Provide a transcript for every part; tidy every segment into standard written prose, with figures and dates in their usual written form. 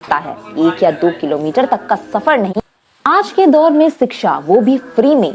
सकता है, 1 या 2 किलोमीटर तक का सफर नहीं। आज के दौर में शिक्षा, वो भी फ्री में,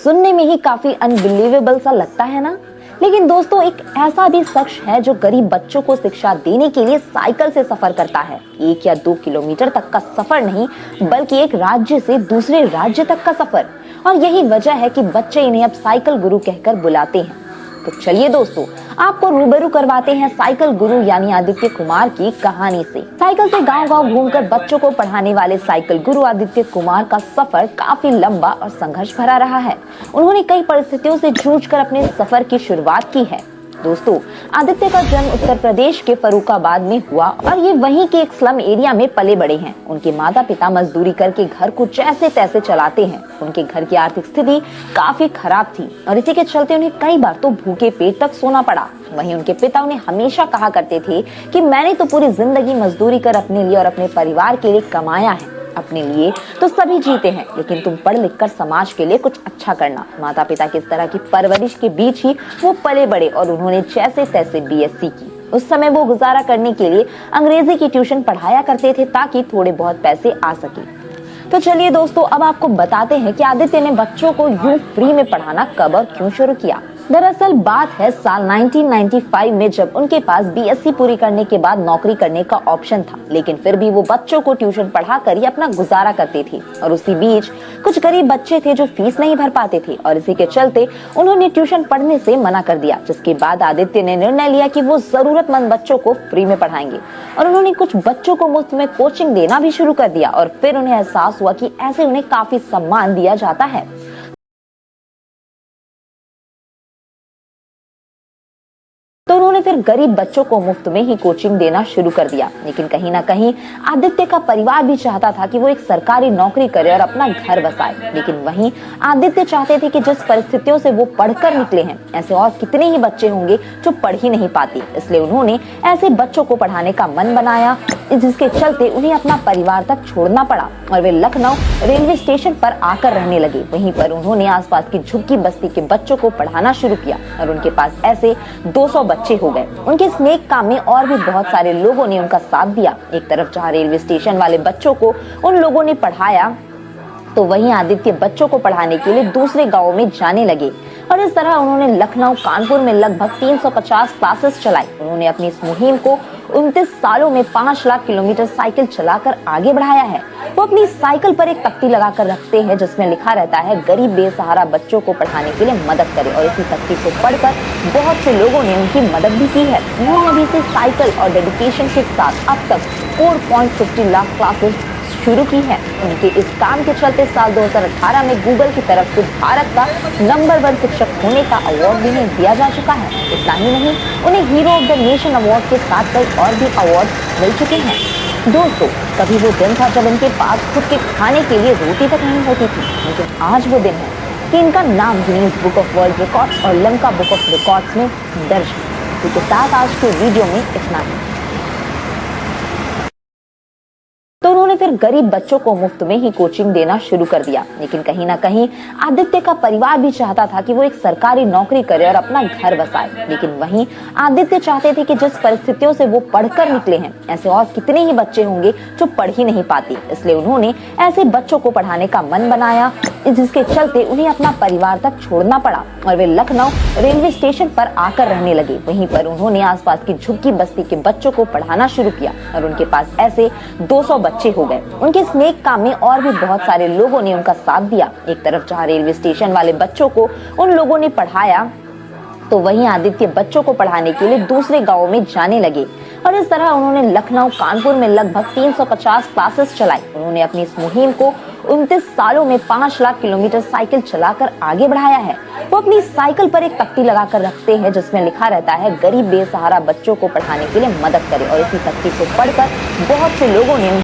सुनने में ही काफी अनबिलीवेबल सा लगता है ना। लेकिन दोस्तों, एक ऐसा भी शख्स है जो गरीब बच्चों को शिक्षा देने के लिए साइकिल से सफर करता है। 1 या 2 किलोमीटर तक का सफर नहीं, बल्कि एक राज्य से दूसरे राज्य तक का सफर। और यही वजह है कि बच्चे इन्हें अब साइकिल गुरु कहकर बुलाते हैं। तो चलिए दोस्तों, आपको रूबरू करवाते हैं साइकिल गुरु यानी आदित्य कुमार की कहानी से। साइकिल से गांव-गांव घूमकर बच्चों को पढ़ाने वाले साइकिल गुरु आदित्य कुमार का सफर काफी लंबा और संघर्ष भरा रहा है। उन्होंने कई परिस्थितियों से जूझकर अपने सफर की शुरुआत की है। दोस्तों, आदित्य का जन्म उत्तर प्रदेश के फर्रुखाबाद में हुआ और ये वहीं के एक स्लम एरिया में पले बड़े हैं। उनके माता पिता मजदूरी करके घर को जैसे तैसे चलाते हैं। उनके घर की आर्थिक स्थिति काफी खराब थी और इसी के चलते उन्हें कई बार तो भूखे पेट तक सोना पड़ा। वहीं उनके पिता उन्हें हमेशा कहा करते थे कि मैंने तो पूरी जिंदगी मजदूरी कर अपने लिए और अपने परिवार के लिए कमाया है, अपने लिए तो सभी जीते हैं, लेकिन तुम पढ़ लिख कर समाज के लिए कुछ अच्छा करना। माता पिता की इस तरह की परवरिश के बीच ही वो पले बड़े और उन्होंने जैसे तैसे बीएससी की। उस समय वो गुजारा करने के लिए अंग्रेजी की ट्यूशन पढ़ाया करते थे ताकि थोड़े बहुत पैसे आ सके। तो चलिए दोस्तों, अब आपको बताते हैं कि आदित्य ने बच्चों को यूं फ्री में पढ़ाना कब और क्यों शुरू किया। दरअसल बात है साल 1995 में, जब उनके पास बीएससी पूरी करने के बाद नौकरी करने का ऑप्शन था, लेकिन फिर भी वो बच्चों को ट्यूशन पढ़ाकर ही अपना गुजारा करते थे। और उसी बीच कुछ गरीब बच्चे थे जो फीस नहीं भर पाते थे और इसी के चलते उन्होंने ट्यूशन पढ़ने से मना कर दिया। जिसके बाद आदित्य ने निर्णय लिया कि वो जरूरतमंद बच्चों को फ्री में पढ़ाएंगे और उन्होंने कुछ बच्चों को मुफ्त में कोचिंग देना भी शुरू कर दिया। और फिर उन्हें एहसास हुआ कि ऐसे उन्हें काफी सम्मान दिया जाता है। तो उन्होंने फिर गरीब बच्चों को मुफ्त में ही कोचिंग देना शुरू कर दिया। लेकिन कहीं ना कहीं आदित्य का परिवार भी चाहता था कि वो एक सरकारी नौकरी करे और अपना घर बसाए। लेकिन वहीं आदित्य चाहते थे कि जिस परिस्थितियों से वो पढ़कर निकले हैं, ऐसे और कितने ही बच्चे होंगे जो पढ़ ही नहीं पाते। इसलिए उन्होंने ऐसे बच्चों को पढ़ाने का मन बनाया, जिसके चलते उन्हें अपना परिवार तक छोड़ना पड़ा और वे लखनऊ रेलवे स्टेशन पर आकर रहने लगे। वहीं पर उन्होंने आसपास की झुग्गी बस्ती के बच्चों को पढ़ाना शुरू किया और उनके पास ऐसे 200 बच्चे हो गए। उनके इस नेक काम में और भी बहुत सारे लोगों ने उनका साथ दिया। एक तरफ जहां रेलवे स्टेशन वाले बच्चों को उन लोगों ने पढ़ाया, तो वहीं आदित्य बच्चों को पढ़ाने के लिए दूसरे गांवों में जाने लगे और इस तरह उन्होंने लखनऊ कानपुर में लगभग 350 क्लासेस चलाई। उन्होंने अपनी इस मुहिम को 29 सालों में 5 लाख किलोमीटर साइकिल चलाकर आगे बढ़ाया है। वो अपनी साइकिल पर एक तख्ती लगाकर रखते हैं जिसमें लिखा रहता है, गरीब बेसहारा बच्चों को पढ़ाने के लिए मदद करें। और इसी तख्ती को पढ़कर बहुत से लोगों ने उनकी मदद भी की है। उन्होंने अभी से साइकिल और डेडिकेशन के साथ अब तक 4.50 लाख क्लासेस शुरू की है। उनके इस काम के चलते साल 2018 में गूगल की तरफ से भारत का नंबर 1 शिक्षक होने का अवार्ड भी उन्हें दिया जा चुका है। इतना ही नहीं, उन्हें hero of the nation award के साथ कई और भी अवार्ड मिल चुके हैं। दोस्तों, कभी वो दिन था जब इनके पास खुद के खाने के लिए रोटी तक नहीं होती थी, लेकिन आज वो दिन है कि इनका नाम Guinness book of world records और लंका बुक ऑफ रिकॉर्ड्स में दर्ज है। इसी के साथ आज के वीडियो में इतना ही। तो उन्होंने फिर गरीब बच्चों को मुफ्त में ही कोचिंग देना शुरू कर दिया। लेकिन कहीं ना कहीं आदित्य का परिवार भी चाहता था कि वो एक सरकारी नौकरी करे और अपना घर बसाए। लेकिन वहीं आदित्य चाहते थे कि जिस परिस्थितियों से वो पढ़कर निकले हैं, ऐसे और कितने ही बच्चे होंगे जो पढ़ ही नहीं पाते। इसलिए उन्होंने ऐसे बच्चों को पढ़ाने का मन बनाया, जिसके चलते उन्हें अपना परिवार तक छोड़ना पड़ा और वे लखनऊ रेलवे स्टेशन पर आकर रहने लगे। वहीं पर उन्होंने आसपास की झुग्गी बस्ती के बच्चों को पढ़ाना शुरू किया और उनके पास ऐसे 200 बच्चे हो गए। उनके इस नेक काम में और भी बहुत सारे लोगों ने उनका साथ दिया। एक तरफ जहां रेलवे स्टेशन वाले बच्चों को उन लोगों ने पढ़ाया, तो वहीं आदित्य बच्चों को पढ़ाने के लिए दूसरे गांवों में जाने लगे और इस तरह उन्होंने लखनऊ कानपुर में लगभग 350 क्लासेस चलाई। उन्होंने अपनी इस मुहिम को 29 सालों में 5 लाख किलोमीटर साइकिल चलाकर आगे बढ़ाया है। वो अपनी साइकिल पर एक तख्ती लगाकर रखते हैं जिसमें लिखा रहता है, गरीब बेसहारा बच्चों को पढ़ाने के लिए मदद करें। और इसी तख्ती को पढ़कर बहुत से लोगों ने